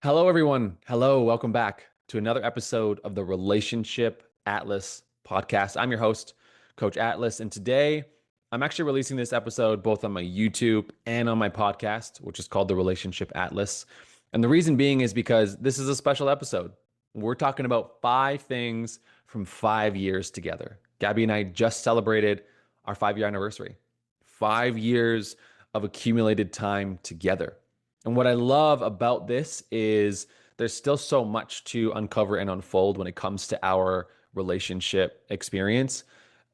Hello, everyone. Hello. Welcome back to another episode of the Relationship Atlas podcast. I'm your host, Coach Atlas. And today I'm actually releasing this episode both on my YouTube and on my podcast, which is called the Relationship Atlas. And the reason being is because this is a special episode. We're talking about 5 things from 5 years together. Gabby and I just celebrated our 5 year anniversary, 5 years of accumulated time together. And what I love about this is there's still so much to uncover and unfold when it comes to our relationship experience,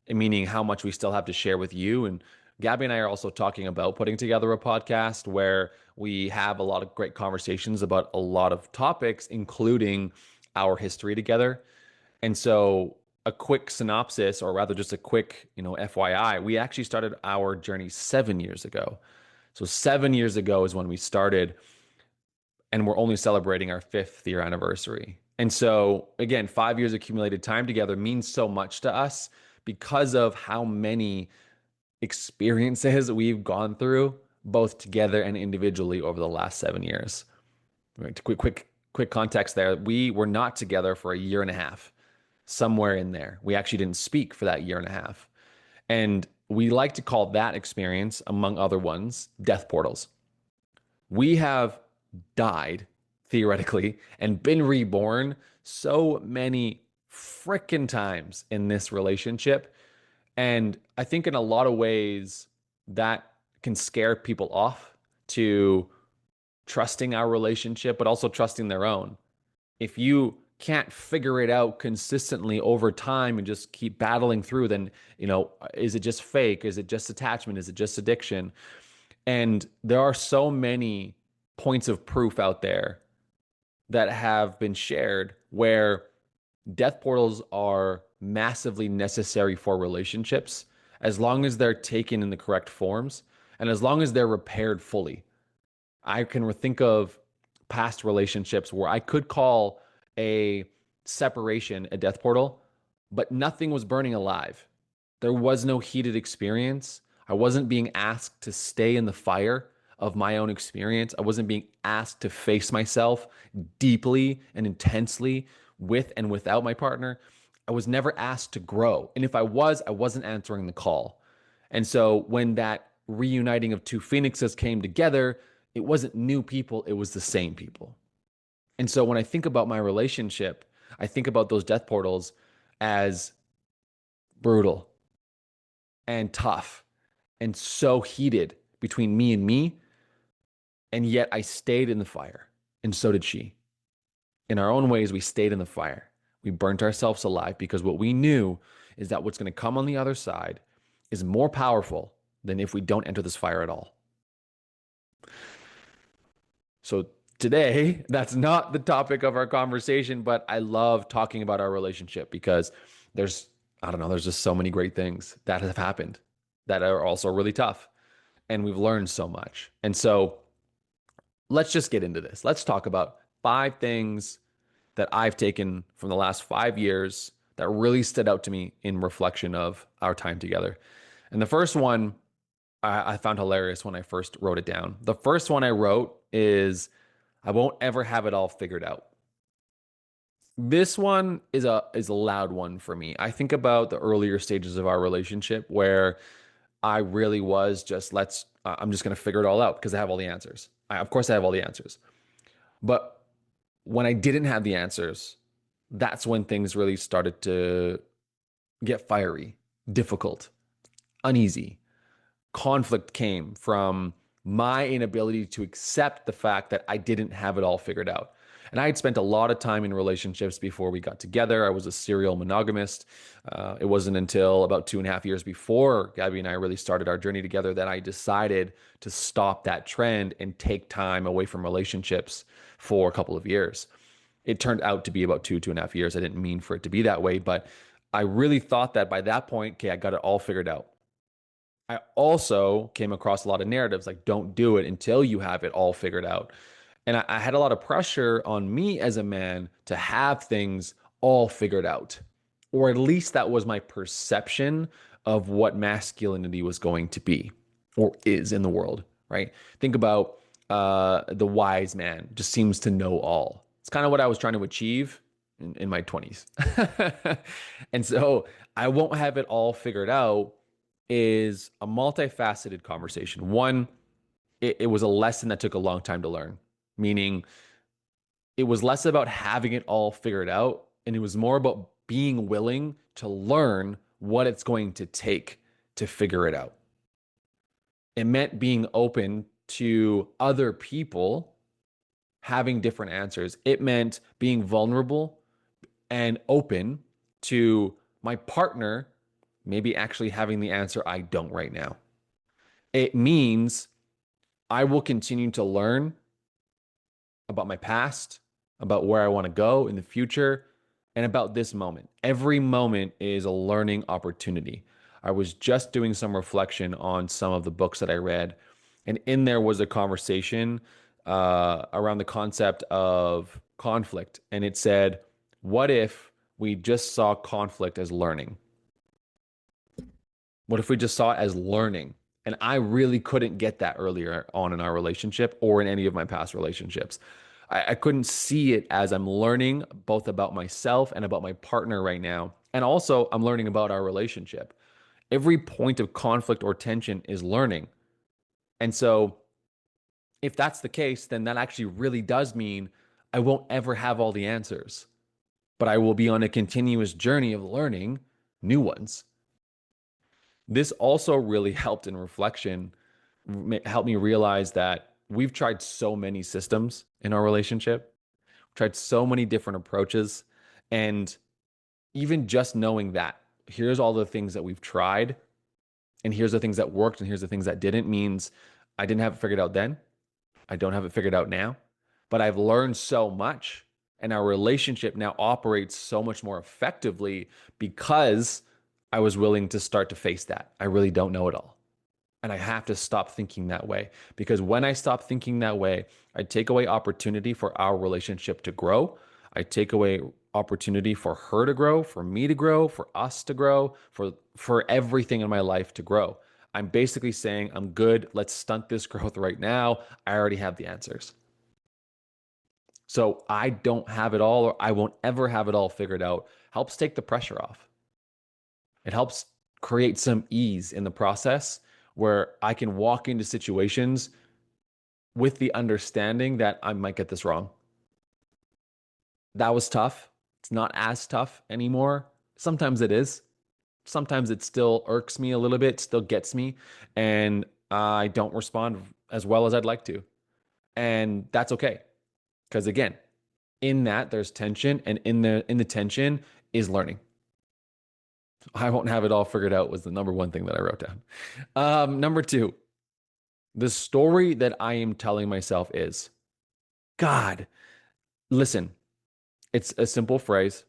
meaning how much we still have to share with you. And Gabby and I are also talking about putting together a podcast where we have a lot of great conversations about a lot of topics, including our history together. And so, a quick synopsis, or rather just a quick, FYI, we actually started our journey 7 years ago. So 7 years ago is when we started, and we're only celebrating our 5th year anniversary. And so, again, 5 years accumulated time together means so much to us because of how many experiences we've gone through, both together and individually over the last 7 years. Right, quick context there. We were not together for a year and a half, somewhere in there. We actually didn't speak for that year and a half. And we like to call that experience, among other ones, death portals. We have died, theoretically, and been reborn so many freaking times in this relationship. And I think in a lot of ways, that can scare people off to trusting our relationship, but also trusting their own. If you can't figure it out consistently over time and just keep battling through, then, is it just fake? Is it just attachment? Is it just addiction? And there are so many points of proof out there that have been shared where death portals are massively necessary for relationships as long as they're taken in the correct forms and as long as they're repaired fully. I can think of past relationships where I could call a separation a death portal, but nothing was burning alive. There was no heated experience. I wasn't being asked to stay in the fire of my own experience. I wasn't being asked to face myself deeply and intensely with and without my partner. I was never asked to grow. And if I was, I wasn't answering the call. And so when that reuniting of two phoenixes came together, it wasn't new people, it was the same people. And so when I think about my relationship, I think about those death portals as brutal and tough and so heated between me and me. And yet I stayed in the fire, and so did she. In our own ways, we stayed in the fire. We burnt ourselves alive because what we knew is that what's going to come on the other side is more powerful than if we don't enter this fire at all. So today, that's not the topic of our conversation, but I love talking about our relationship because I don't know, there's just so many great things that have happened that are also really tough. And we've learned so much. And so let's just get into this. Let's talk about 5 things that I've taken from the last 5 years that really stood out to me in reflection of our time together. And the first one I found hilarious when I first wrote it down. The first one I wrote is, I won't ever have it all figured out. This one is a loud one for me. I think about the earlier stages of our relationship where I really was just I'm just going to figure it all out because I have all the answers. Of course I have all the answers. But when I didn't have the answers, that's when things really started to get fiery, difficult, uneasy. Conflict came from my inability to accept the fact that I didn't have it all figured out. And I had spent a lot of time in relationships before we got together. I was a serial monogamist. It wasn't until about 2.5 years before Gabby and I really started our journey together that I decided to stop that trend and take time away from relationships for a couple of years. It turned out to be about 2.5 years. I didn't mean for it to be that way, but I really thought that by that point, okay, I got it all figured out. I also came across a lot of narratives like, don't do it until you have it all figured out. And I had a lot of pressure on me as a man to have things all figured out, or at least that was my perception of what masculinity was going to be or is in the world, right? Think about the wise man just seems to know all. It's kind of what I was trying to achieve in my 20s. And so I won't have it all figured out is a multifaceted conversation. One, it was a lesson that took a long time to learn, meaning it was less about having it all figured out and it was more about being willing to learn what it's going to take to figure it out. It meant being open to other people having different answers. It meant being vulnerable and open to my partner maybe actually having the answer I don't right now. It means I will continue to learn about my past, about where I want to go in the future, and about this moment. Every moment is a learning opportunity. I was just doing some reflection on some of the books that I read, and in there was a conversation around the concept of conflict. And it said, what if we just saw conflict as learning? What if we just saw it as learning? And I really couldn't get that earlier on in our relationship or in any of my past relationships. I couldn't see it as I'm learning both about myself and about my partner right now. And also, I'm learning about our relationship. Every point of conflict or tension is learning. And so, if that's the case, then that actually really does mean I won't ever have all the answers, but I will be on a continuous journey of learning new ones. This also really helped in reflection, helped me realize that we've tried so many systems in our relationship, tried so many different approaches. And even just knowing that, here's all the things that we've tried, and here's the things that worked, and here's the things that didn't, means I didn't have it figured out then. I don't have it figured out now, but I've learned so much. And our relationship now operates so much more effectively because I was willing to start to face that. I really don't know it all. And I have to stop thinking that way because when I stop thinking that way, I take away opportunity for our relationship to grow. I take away opportunity for her to grow, for me to grow, for us to grow, for everything in my life to grow. I'm basically saying, I'm good. Let's stunt this growth right now. I already have the answers. So I don't have it all, or I won't ever have it all figured out. Helps take the pressure off. It helps create some ease in the process where I can walk into situations with the understanding that I might get this wrong. That was tough. It's not as tough anymore. Sometimes it is. Sometimes it still irks me a little bit, still gets me, and I don't respond as well as I'd like to. And that's okay. Because again, in that there's tension, and in the tension is learning. I won't have it all figured out was the number one thing that I wrote down. Number two, the story that I am telling myself is, God, listen, it's a simple phrase.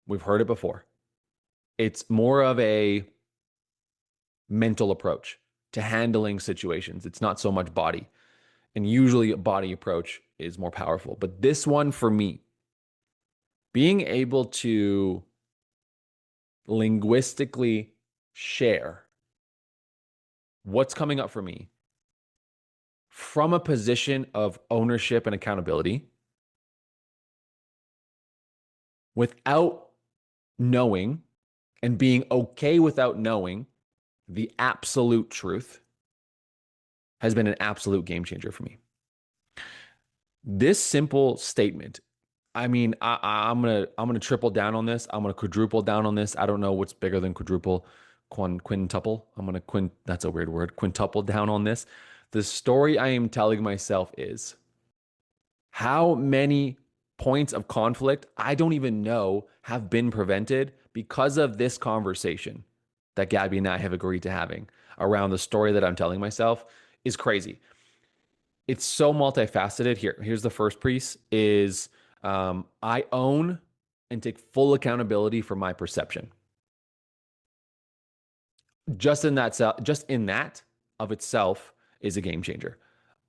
We've heard it before. It's more of a mental approach to handling situations. It's not so much body. And usually a body approach is more powerful. But this one for me, being able to linguistically share what's coming up for me from a position of ownership and accountability without knowing and being okay without knowing the absolute truth has been an absolute game changer for me. This simple statement, I mean, I'm gonna triple down on this. I'm gonna quadruple down on this. I don't know what's bigger than quadruple, quintuple. I'm gonna that's a weird word. Quintuple down on this. The story I am telling myself is how many points of conflict I don't even know have been prevented because of this conversation that Gabby and I have agreed to having around the story that I'm telling myself is crazy. It's so multifaceted. Here's the first piece is I own and take full accountability for my perception. Just in that of itself is a game changer.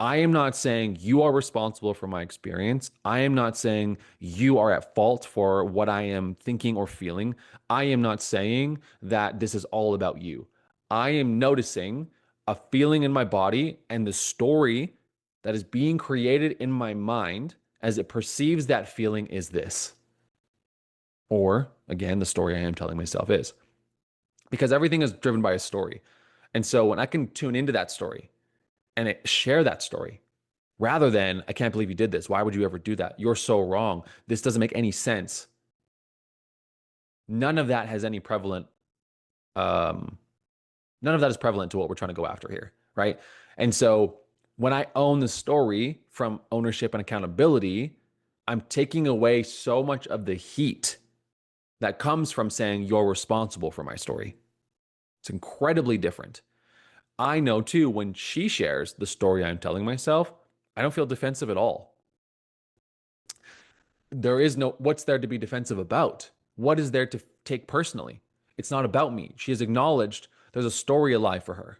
I am not saying you are responsible for my experience. I am not saying you are at fault for what I am thinking or feeling. I am not saying that this is all about you. I am noticing a feeling in my body and the story that is being created in my mind as it perceives that feeling is this. Or again, the story I am telling myself is because everything is driven by a story. And so when I can tune into that story and share that story rather than, I can't believe you did this. Why would you ever do that? You're so wrong. This doesn't make any sense. None of that has any prevalent, um, none of that is prevalent to what we're trying to go after here. Right. And so when I own the story from ownership and accountability, I'm taking away so much of the heat that comes from saying you're responsible for my story. It's incredibly different. I know too, when she shares the story I'm telling myself, I don't feel defensive at all. There is no, what's there to be defensive about? What is there to take personally? It's not about me. She has acknowledged there's a story alive for her.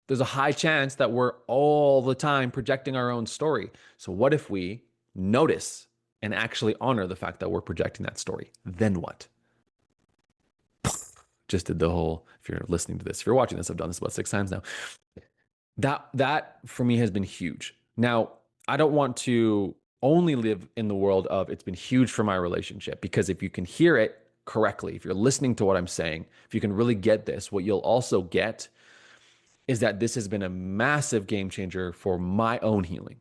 There's a high chance that we're all the time projecting our own story. So, what if we notice and actually honor the fact that we're projecting that story? Then what? Just did the whole, if you're listening to this, if you're watching this, I've done this about 6 times now. That for me has been huge. Now, I don't want to only live in the world of it's been huge for my relationship, because if you can hear it correctly, if you're listening to what I'm saying, if you can really get this, what you'll also get is that this has been a massive game changer for my own healing.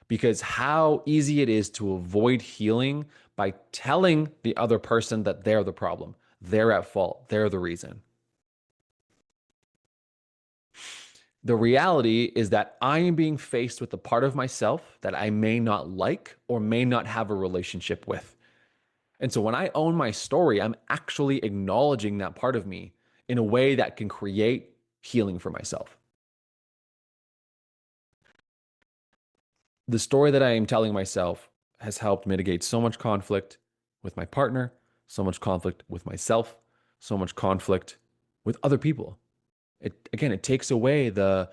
Because how easy it is to avoid healing by telling the other person that they're the problem, they're at fault, they're the reason. The reality is that I am being faced with a part of myself that I may not like or may not have a relationship with. And so when I own my story, I'm actually acknowledging that part of me in a way that can create healing for myself. The story that I am telling myself has helped mitigate so much conflict with my partner, so much conflict with myself, so much conflict with other people. It takes away the,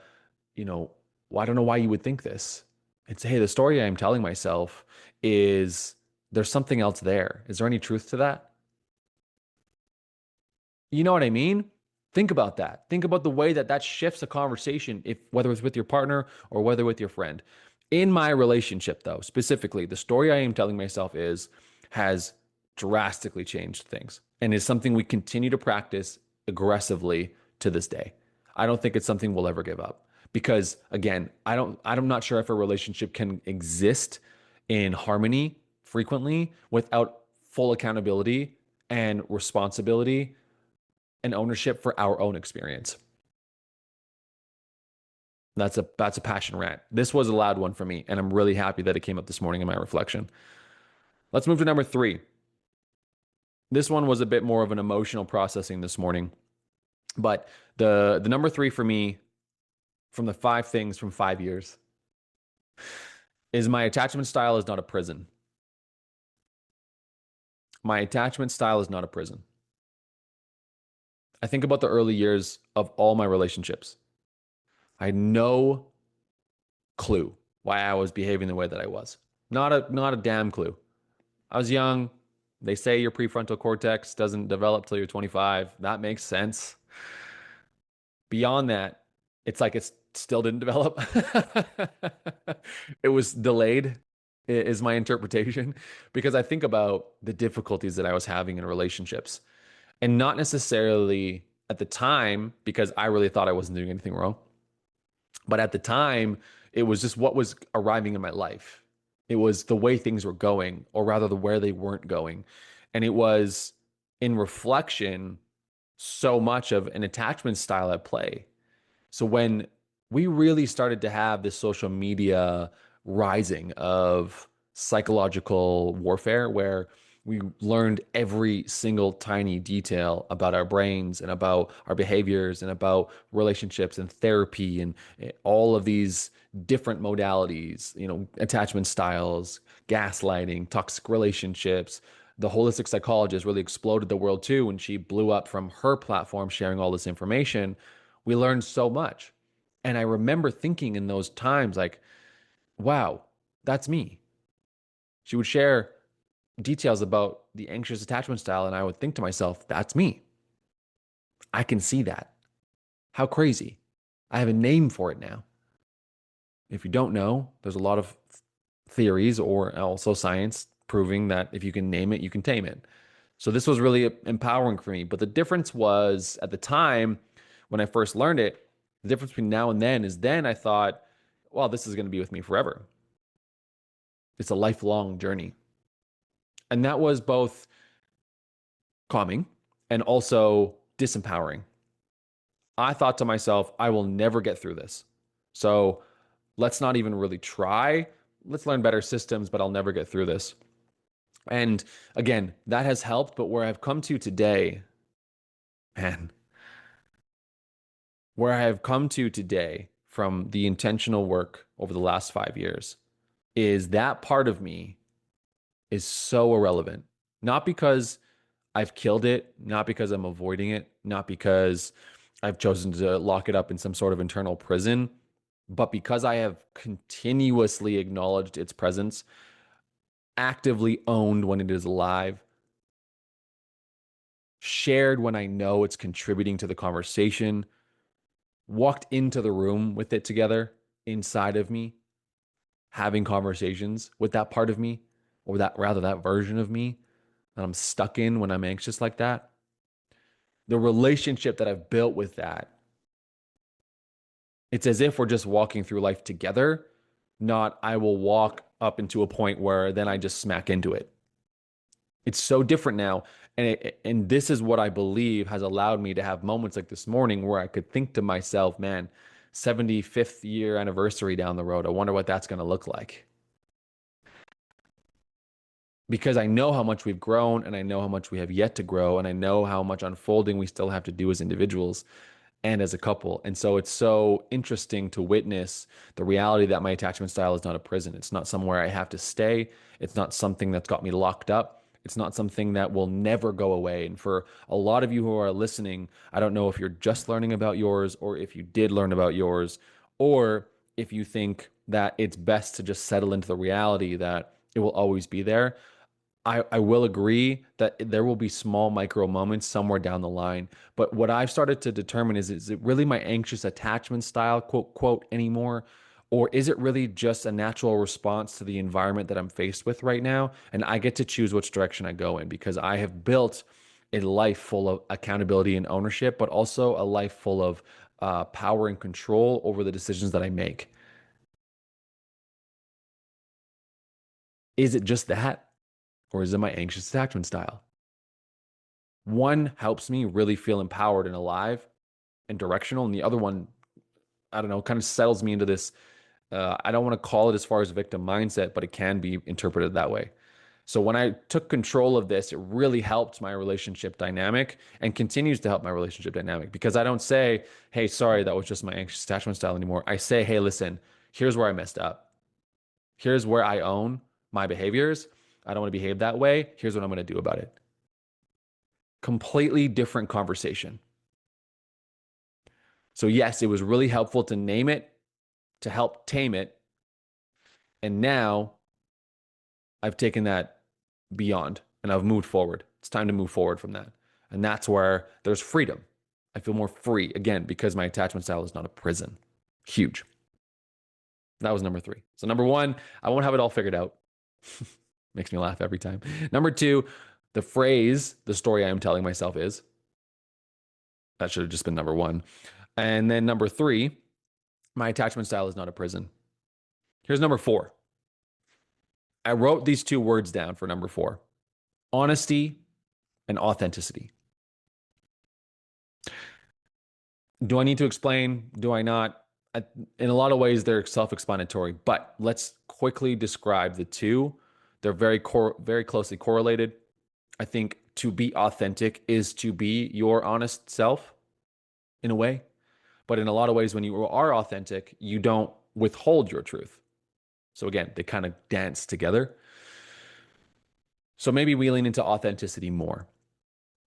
well, I don't know why you would think this. It's, hey, the story I'm telling myself is there's something else there. Is there any truth to that? You know what I mean? Think about that. Think about the way that that shifts a conversation, if whether it's with your partner or whether with your friend. In my relationship, though, specifically, the story I am telling myself has drastically changed things and is something we continue to practice aggressively to this day. I don't think it's something we'll ever give up because again, I'm not sure if a relationship can exist in harmony frequently without full accountability and responsibility and ownership for our own experience. That's a passion rant. This was a loud one for me, and I'm really happy that it came up this morning in my reflection. Let's move to number 3. This one was a bit more of an emotional processing this morning, but the number 3 for me from the 5 things from 5 years is my attachment style is not a prison. My attachment style is not a prison. I think about the early years of all my relationships. I had no clue why I was behaving the way that I was. Not a damn clue. I was young. They say your prefrontal cortex doesn't develop till you're 25. That makes sense. Beyond that, it's like it still didn't develop. It was delayed, is my interpretation, because I think about the difficulties that I was having in relationships and not necessarily at the time because I really thought I wasn't doing anything wrong. But at the time, it was just what was arriving in my life. It was the way things were going, or rather, the where they weren't going. And it was in reflection so much of an attachment style at play. So when we really started to have this social media rising of psychological warfare, where we learned every single tiny detail about our brains and about our behaviors and about relationships and therapy and all of these different modalities, attachment styles, gaslighting, toxic relationships. The holistic psychologist really exploded the world too when she blew up from her platform sharing all this information. We learned so much. And I remember thinking in those times, like, wow, that's me. She would share details about the anxious attachment style, and I would think to myself, that's me. I can see that. How crazy. I have a name for it now. If you don't know, there's a lot of theories or also science proving that if you can name it, you can tame it. So this was really empowering for me. But the difference was at the time when I first learned it, the difference between now and then is then I thought, well, this is going to be with me forever. It's a lifelong journey. And that was both calming and also disempowering. I thought to myself, I will never get through this. So let's not even really try. Let's learn better systems, but I'll never get through this. And again, that has helped. But where I've come to today, man, where I have come to today from the intentional work over the last 5 years is that part of me is so irrelevant. Not because I've killed it, not because I'm avoiding it, not because I've chosen to lock it up in some sort of internal prison, but because I have continuously acknowledged its presence, actively owned when it is alive, shared when I know it's contributing to the conversation, walked into the room with it together inside of me, having conversations with that part of me, or that rather that version of me that I'm stuck in when I'm anxious like that. The relationship that I've built with that, it's as if we're just walking through life together, not I will walk up into a point where then I just smack into it. It's so different now. And this is what I believe has allowed me to have moments like this morning where I could think to myself, man, 75th year anniversary down the road. I wonder what that's going to look like. Because I know how much we've grown and I know how much we have yet to grow. And I know how much unfolding we still have to do as individuals and as a couple. And so it's so interesting to witness the reality that my attachment style is not a prison. It's not somewhere I have to stay. It's not something that's got me locked up. It's not something that will never go away. And for a lot of you who are listening, I don't know if you're just learning about yours or if you did learn about yours, or if you think that it's best to just settle into the reality that it will always be there. I will agree that there will be small micro moments somewhere down the line. But what I've started to determine is it really my anxious attachment style, quote, quote, anymore? Or is it really just a natural response to the environment that I'm faced with right now? And I get to choose which direction I go in because I have built a life full of accountability and ownership, but also a life full of power and control over the decisions that I make. Is it just that? Or is it my anxious attachment style? One helps me really feel empowered and alive and directional, and the other one, I don't know, kind of settles me into this. I don't want to call it as far as victim mindset, but it can be interpreted that way. So when I took control of this, it really helped my relationship dynamic and continues to help my relationship dynamic because I don't say, hey, sorry, that was just my anxious attachment style anymore. I say, hey, listen, here's where I messed up. Here's where I own my behaviors. I don't want to behave that way. Here's what I'm going to do about it. Completely different conversation. So, yes, it was really helpful to name it, to help tame it. And now I've taken that beyond and I've moved forward. It's time to move forward from that. And that's where there's freedom. I feel more free again because my attachment style is not a prison. Huge. That was number three. So, number one, I won't have it all figured out. Makes me laugh every time. Number two, the phrase, the story I am telling myself is that should have just been number one. And then number three, my attachment style is not a prison. Here's number four. I wrote these two words down for number four: honesty and authenticity. Do I need to explain? Do I not? In a lot of ways, they're self explanatory, but let's quickly describe the two. They're very closely correlated. I think to be authentic is to be your honest self in a way. But in a lot of ways, when you are authentic, you don't withhold your truth. So again, they kind of dance together. So maybe we lean into authenticity more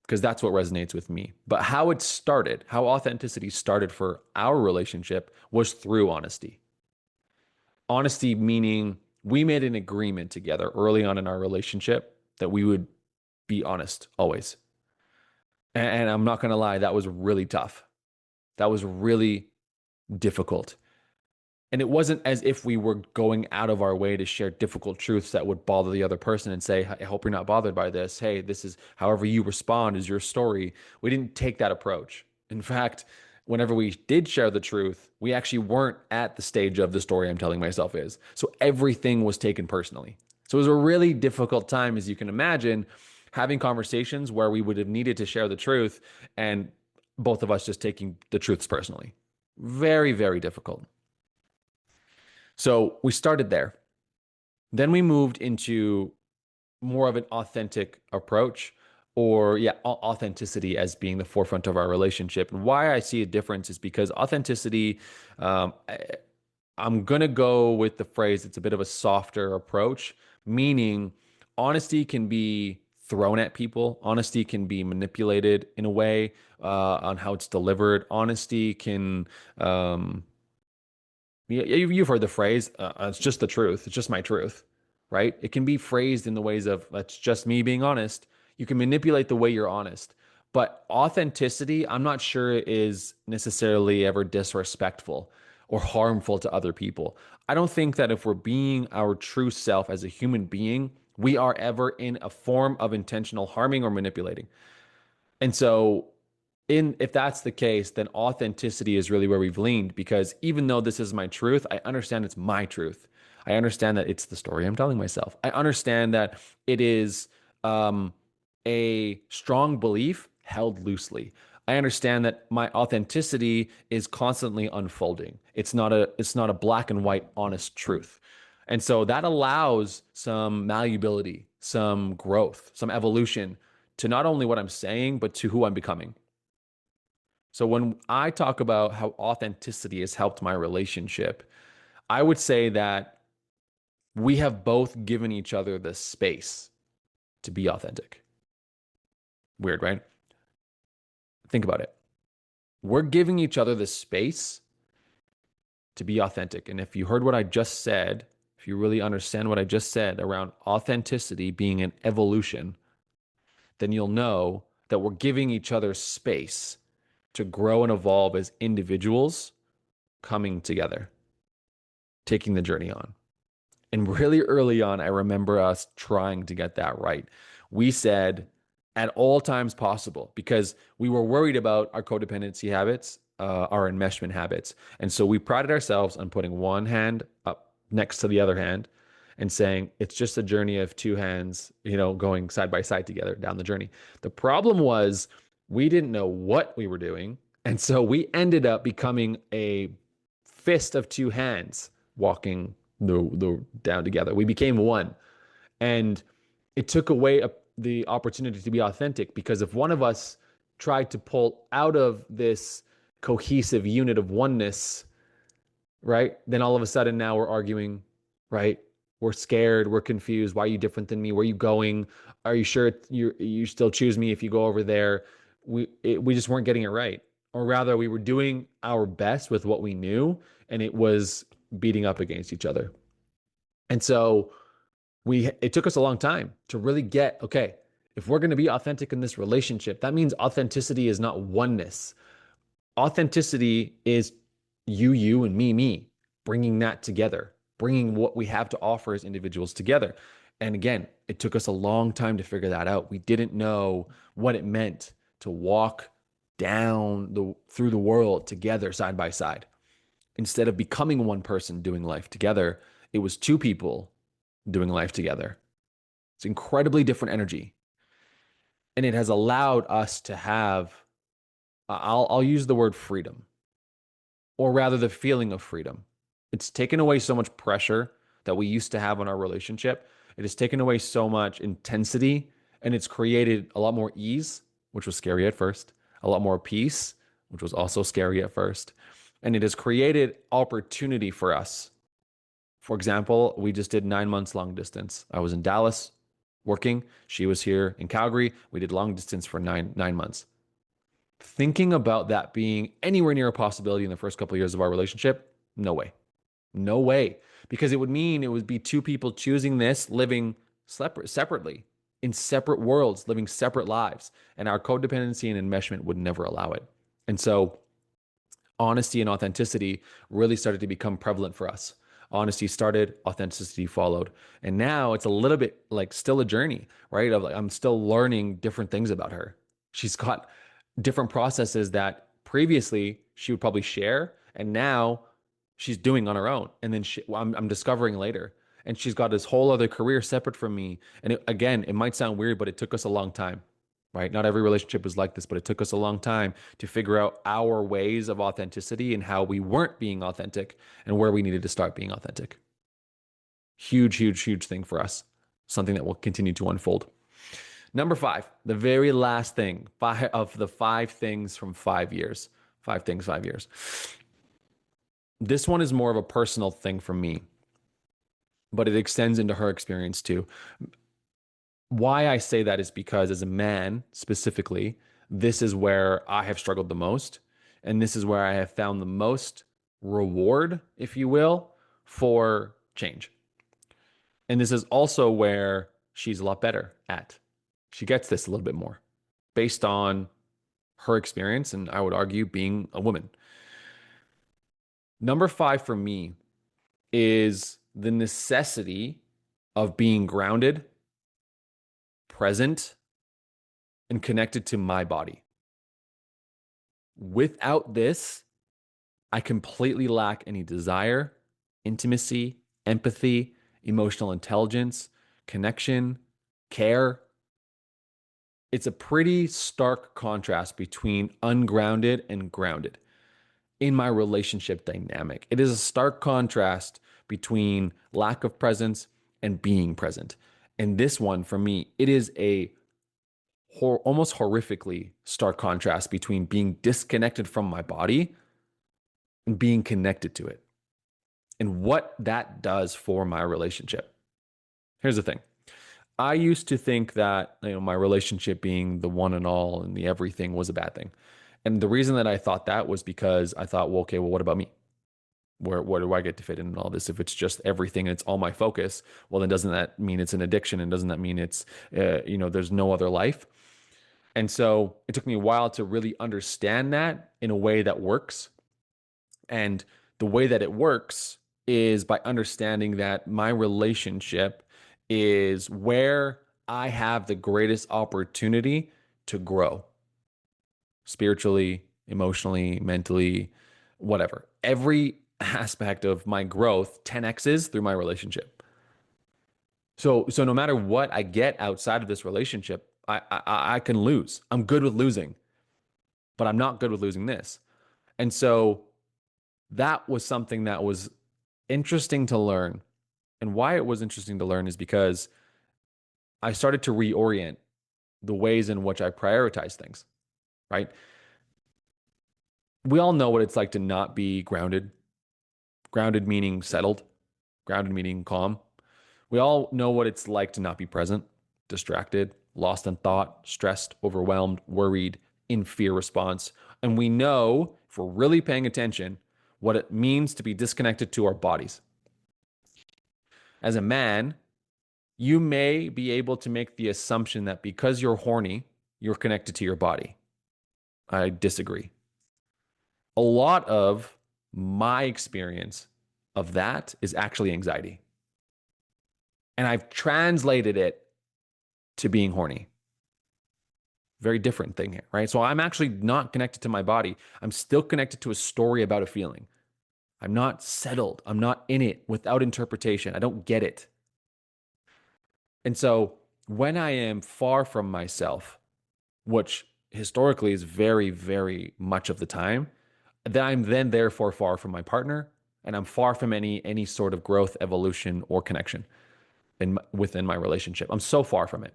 because that's what resonates with me. But how it started, how authenticity started for our relationship was through honesty. Honesty meaning we made an agreement together early on in our relationship that we would be honest always. And I'm not going to lie, that was really tough. That was really difficult. And it wasn't as if we were going out of our way to share difficult truths that would bother the other person and say, I hope you're not bothered by this. Hey, this is however you respond is your story. We didn't take that approach. In fact, whenever we did share the truth, we actually weren't at the stage of the story I'm telling myself is. So everything was taken personally. So it was a really difficult time, as you can imagine, having conversations where we would have needed to share the truth and both of us just taking the truths personally. Very, very difficult. So we started there. Then we moved into more of an authentic approach, or yeah, authenticity as being the forefront of our relationship. And why I see a difference is because authenticity, I'm going to go with the phrase, it's a bit of a softer approach, meaning honesty can be thrown at people. Honesty can be manipulated in a way on how it's delivered. Honesty can you've heard the phrase, it's just the truth. It's just my truth, right? It can be phrased in the ways of, that's just me being honest. You can manipulate the way you're honest. But authenticity, I'm not sure is necessarily ever disrespectful or harmful to other people. I don't think that if we're being our true self as a human being, we are ever in a form of intentional harming or manipulating. And so in if that's the case, then authenticity is really where we've leaned because even though this is my truth, I understand it's my truth. I understand that it's the story I'm telling myself. I understand that it is a strong belief held loosely. I understand that my authenticity is constantly unfolding. It's not a black and white honest truth. And so that allows some malleability, some growth, some evolution to not only what I'm saying, but to who I'm becoming. So when I talk about how authenticity has helped my relationship, I would say that we have both given each other the space to be authentic. Weird, right? Think about it. We're giving each other the space to be authentic. And if you heard what I just said, if you really understand what I just said around authenticity being an evolution, then you'll know that we're giving each other space to grow and evolve as individuals coming together, taking the journey on. And really early on, I remember us trying to get that right. We said at all times possible because we were worried about our codependency habits, our enmeshment habits. And so we prided ourselves on putting one hand up next to the other hand and saying it's just a journey of two hands, going side by side together down the journey. The problem was we didn't know what we were doing. And so we ended up becoming a fist of two hands walking the down together. We became one. And it took away the opportunity to be authentic because if one of us tried to pull out of this cohesive unit of oneness, right? Then all of a sudden now we're arguing, right? We're scared, we're confused. Why are you different than me? Where are you going? Are you sure you still choose me if you go over there? We just weren't getting it right. Or rather, we were doing our best with what we knew, and it was beating up against each other. And so it took us a long time to really get, okay, if we're going to be authentic in this relationship, that means authenticity is not oneness. Authenticity is you, and me, bringing that together, bringing what we have to offer as individuals together. And again, it took us a long time to figure that out. We didn't know what it meant to walk through the world together side by side. Instead of becoming one person doing life together, it was two people doing life together. It's incredibly different energy. And it has allowed us to have, I'll use the word freedom, or rather the feeling of freedom. It's taken away so much pressure that we used to have in our relationship. It has taken away so much intensity and it's created a lot more ease, which was scary at first, a lot more peace, which was also scary at first. And it has created opportunity for us. For example, we just did 9 months long distance. I was in Dallas working. She was here in Calgary. We did long distance for nine months. Thinking about that being anywhere near a possibility in the first couple of years of our relationship, no way. No way. Because it would mean it would be two people choosing this, living separately, in separate worlds, living separate lives. And our codependency and enmeshment would never allow it. And so honesty and authenticity really started to become prevalent for us. Honesty started, authenticity followed. And now it's a little bit like still a journey, right? Of like, I'm still learning different things about her. She's got different processes that previously she would probably share, and now she's doing on her own. And then I'm discovering later. And she's got this whole other career separate from me. And again, it might sound weird, but it took us a long time, right? Not every relationship is like this, but it took us a long time to figure out our ways of authenticity and how we weren't being authentic and where we needed to start being authentic. Huge, huge, huge thing for us. Something that will continue to unfold. Number five, the very last thing, five of the 5 things from 5 years. 5 things, 5 years. This one is more of a personal thing for me, but it extends into her experience too. Why I say that is because as a man specifically, this is where I have struggled the most. And this is where I have found the most reward, if you will, for change. And this is also where she's a lot better at. She gets this a little bit more based on her experience, and I would argue being a woman. Number 5 for me is the necessity of being grounded, present, and connected to my body. Without this, I completely lack any desire, intimacy, empathy, emotional intelligence, connection, care. It's a pretty stark contrast between ungrounded and grounded in my relationship dynamic. It is a stark contrast between lack of presence and being present. And this one, for me, it is a almost horrifically stark contrast between being disconnected from my body and being connected to it, and what that does for my relationship. Here's the thing. I used to think that, my relationship being the one and all and the everything was a bad thing. And the reason that I thought that was because I thought, well, okay, well, what about me? Where do I get to fit in all this? If it's just everything and it's all my focus, well, then doesn't that mean it's an addiction? And doesn't that mean it's, there's no other life? And so it took me a while to really understand that in a way that works. And the way that it works is by understanding that my relationship is where I have the greatest opportunity to grow spiritually, emotionally, mentally, whatever. Every aspect of my growth 10x's through my relationship. So no matter what I get outside of this relationship, I can lose. I'm good with losing, but I'm not good with losing this. And so that was something that was interesting to learn. And why it was interesting to learn is because I started to reorient the ways in which I prioritize things, right? We all know what it's like to not be grounded. Grounded meaning settled, grounded meaning calm. We all know what it's like to not be present, distracted, lost in thought, stressed, overwhelmed, worried, in fear response. And we know, if we're really paying attention, what it means to be disconnected to our bodies. As a man, you may be able to make the assumption that because you're horny, you're connected to your body. I disagree. A lot of my experience of that is actually anxiety. And I've translated it to being horny. Very different thing here, right? So I'm actually not connected to my body. I'm still connected to a story about a feeling. I'm not settled. I'm not in it without interpretation. I don't get it. And so when I am far from myself, which historically is very, very much of the time, then I'm then therefore far from my partner, and I'm far from any sort of growth, evolution, or connection within my relationship. I'm so far from it.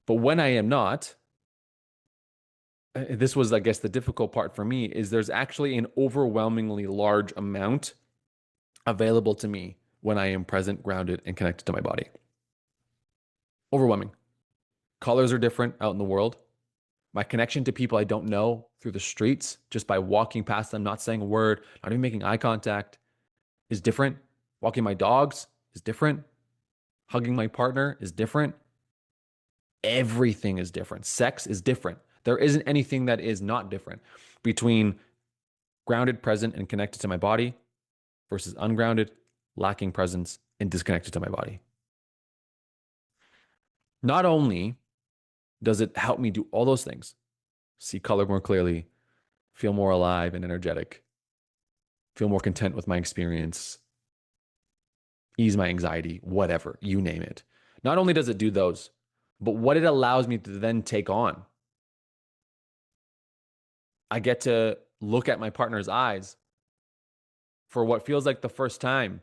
But when I am not, this was, I guess, the difficult part for me, is there's actually an overwhelmingly large amount available to me when I am present, grounded, and connected to my body. Overwhelming. Colors are different out in the world. My connection to people I don't know through the streets, just by walking past them, not saying a word, not even making eye contact, is different. Walking my dogs is different. Hugging my partner is different. Everything is different. Sex is different. There isn't anything that is not different between grounded, present, and connected to my body versus ungrounded, lacking presence, and disconnected to my body. Not only does it help me do all those things, see color more clearly, feel more alive and energetic, feel more content with my experience, ease my anxiety, whatever, you name it. Not only does it do those, but what it allows me to then take on, I get to look at my partner's eyes for what feels like the first time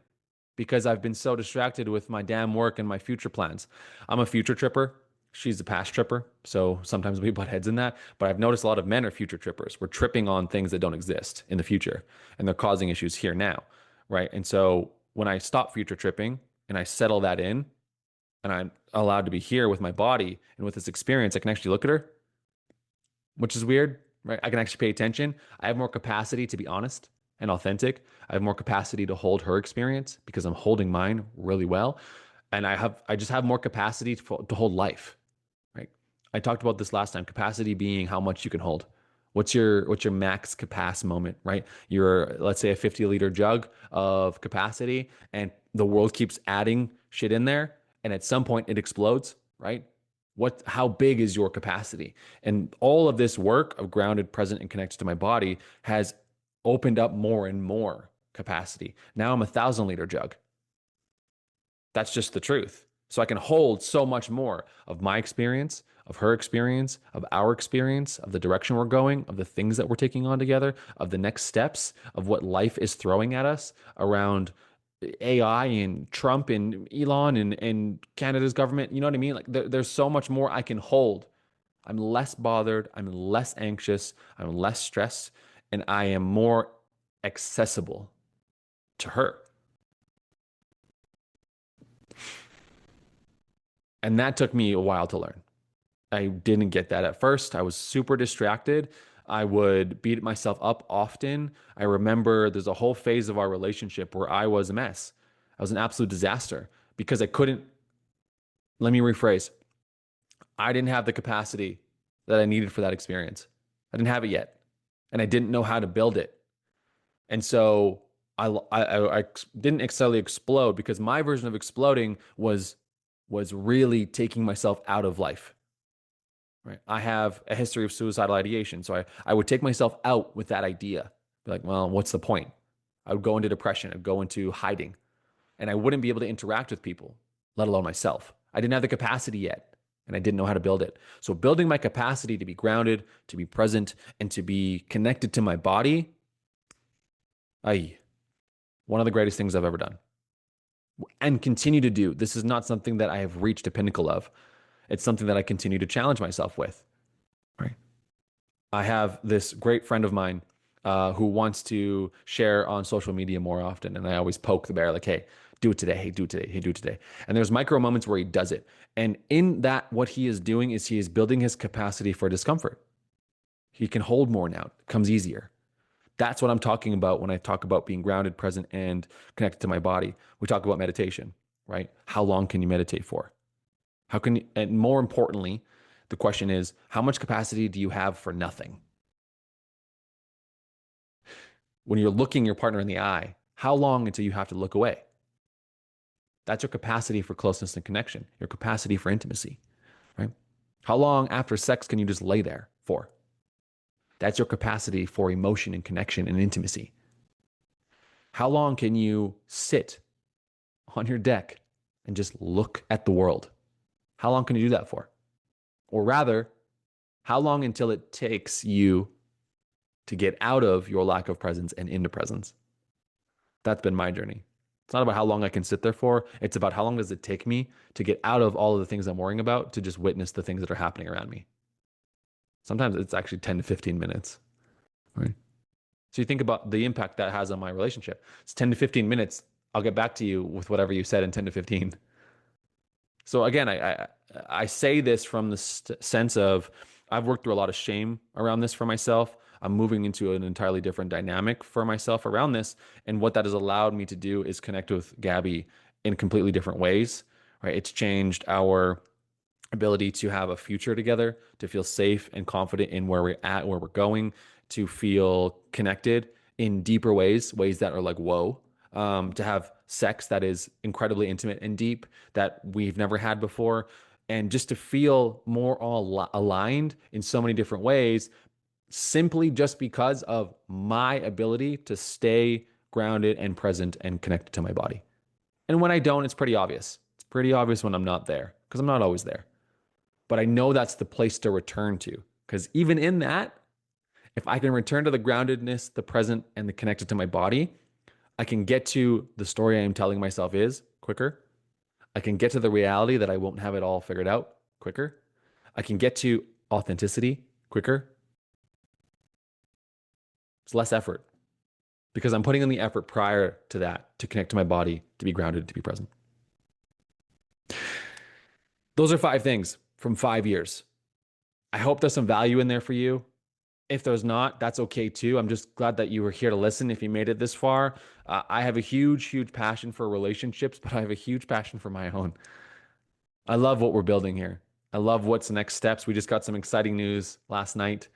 because I've been so distracted with my damn work and my future plans. I'm a future tripper. She's a past tripper. So sometimes we butt heads in that. But I've noticed a lot of men are future trippers. We're tripping on things that don't exist in the future and they're causing issues here now. Right. And so when I stop future tripping and I settle that in and I'm allowed to be here with my body and with this experience, I can actually look at her, which is weird, right? I can actually pay attention. I have more capacity to be honest and authentic. I have more capacity to hold her experience because I'm holding mine really well. And I just have more capacity to hold life, right? I talked about this last time, capacity being how much you can hold. What's your max capacity moment, right? You're, let's say, a 50-liter jug of capacity and the world keeps adding shit in there and at some point it explodes, right? How big is your capacity? And all of this work of grounded, present, and connected to my body has opened up more and more capacity. Now I'm 1,000-liter jug. That's just the truth. So I can hold so much more of my experience, of her experience, of our experience, of the direction we're going, of the things that we're taking on together, of the next steps, of what life is throwing at us around AI and Trump and Elon and Canada's government. You know what I mean? Like there's so much more I can hold. I'm less bothered. I'm less anxious. I'm less stressed. And I am more accessible to her. And that took me a while to learn. I didn't get that at first. I was super distracted. I would beat myself up often. I remember there's a whole phase of our relationship where I was a mess. I was an absolute disaster because I couldn't, let me rephrase. I didn't have the capacity that I needed for that experience. I didn't have it yet. And I didn't know how to build it. And so I didn't necessarily explode because my version of exploding was really taking myself out of life. Right. I have a history of suicidal ideation. So I would take myself out with that idea. Be like, well, what's the point? I would go into depression. I'd go into hiding. And I wouldn't be able to interact with people, let alone myself. I didn't have the capacity yet. And I didn't know how to build it. So building my capacity to be grounded, to be present, and to be connected to my body, one of the greatest things I've ever done. And continue to do. This is not something that I have reached a pinnacle of. It's something that I continue to challenge myself with. Right. I have this great friend of mine who wants to share on social media more often. And I always poke the bear like, hey, do it today. Hey, do it today. Hey, do it today. And there's micro moments where he does it. And in that, what he is doing is he is building his capacity for discomfort. He can hold more now. It comes easier. That's what I'm talking about when I talk about being grounded, present, and connected to my body. We talk about meditation, right? How long can you meditate for? How can you, and more importantly, the question is, how much capacity do you have for nothing? When you're looking your partner in the eye, how long until you have to look away? That's your capacity for closeness and connection, your capacity for intimacy, right? How long after sex can you just lay there for? That's your capacity for emotion and connection and intimacy. How long can you sit on your deck and just look at the world? How long can you do that for? Or rather, how long until it takes you to get out of your lack of presence and into presence? That's been my journey. It's not about how long I can sit there for. It's about how long does it take me to get out of all of the things I'm worrying about to just witness the things that are happening around me. Sometimes it's actually 10 to 15 minutes, right? So you think about the impact that has on my relationship. It's 10 to 15 minutes. I'll get back to you with whatever you said in 10 to 15. So again, I say this from the sense of I've worked through a lot of shame around this for myself. I'm moving into an entirely different dynamic for myself around this. And what that has allowed me to do is connect with Gabby in completely different ways, right? It's changed our ability to have a future together, to feel safe and confident in where we're at, where we're going, to feel connected in deeper ways, ways that are like, whoa, to have sex that is incredibly intimate and deep that we've never had before, and just to feel more all aligned in so many different ways, simply just because of my ability to stay grounded and present and connected to my body. And when I don't, it's pretty obvious. It's pretty obvious when I'm not there because I'm not always there. But I know that's the place to return to because even in that, if I can return to the groundedness, the present, and the connected to my body, I can get to the story I am telling myself is quicker. I can get to the reality that I won't have it all figured out quicker. I can get to authenticity quicker. It's less effort because I'm putting in the effort prior to that to connect to my body, to be grounded, to be present. Those are 5 things from 5 years. I hope there's some value in there for you. If there's not, that's okay too. I'm just glad that you were here to listen if you made it this far. I have a huge, huge passion for relationships, but I have a huge passion for my own. I love what we're building here. I love what's the next steps. We just got some exciting news last night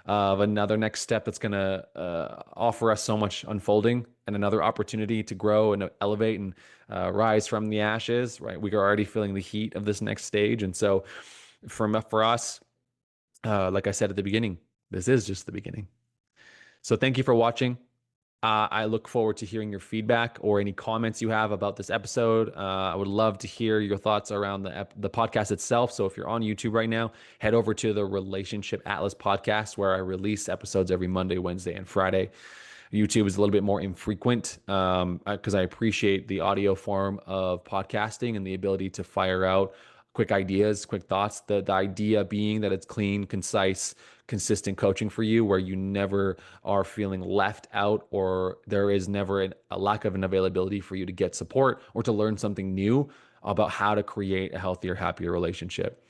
of another next step that's going to offer us so much unfolding and another opportunity to grow and elevate and rise from the ashes, right? We are already feeling the heat of this next stage. And so for us, like I said at the beginning, this is just the beginning. So thank you for watching. I look forward to hearing your feedback or any comments you have about this episode. I would love to hear your thoughts around the podcast itself. So if you're on YouTube right now, head over to the Relationship Atlas podcast, where I release episodes every Monday, Wednesday, and Friday. YouTube is a little bit more infrequent because I appreciate the audio form of podcasting and the ability to fire out quick ideas, quick thoughts. The idea being that it's clean, concise, consistent coaching for you where you never are feeling left out or there is never a lack of an availability for you to get support or to learn something new about how to create a healthier, happier relationship.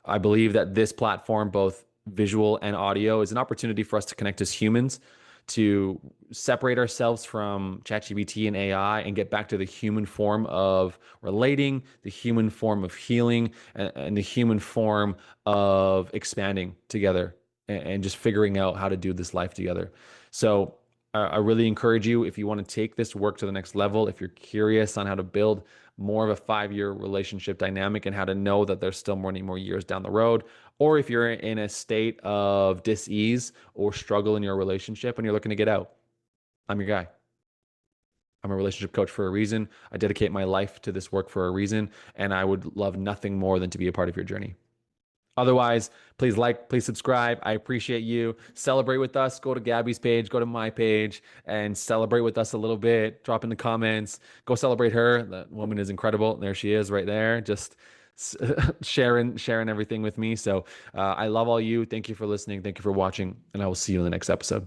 I believe that this platform, both visual and audio, is an opportunity for us to connect as humans, to separate ourselves from ChatGPT and AI and get back to the human form of relating, the human form of healing, and the human form of expanding together and just figuring out how to do this life together. So I really encourage you, if you want to take this work to the next level, if you're curious on how to build more of a 5-year relationship dynamic and how to know that there's still many more years down the road, or if you're in a state of dis-ease or struggle in your relationship and you're looking to get out, I'm your guy. I'm a relationship coach for a reason. I dedicate my life to this work for a reason, and I would love nothing more than to be a part of your journey. Otherwise, please like, please subscribe. I appreciate you. Celebrate with us. Go to Gabby's page, go to my page, and celebrate with us a little bit. Drop in the comments. Go celebrate her. That woman is incredible. There she is right there, just sharing everything with me. So I love all you. Thank you for listening. Thank you for watching, and I will see you in the next episode.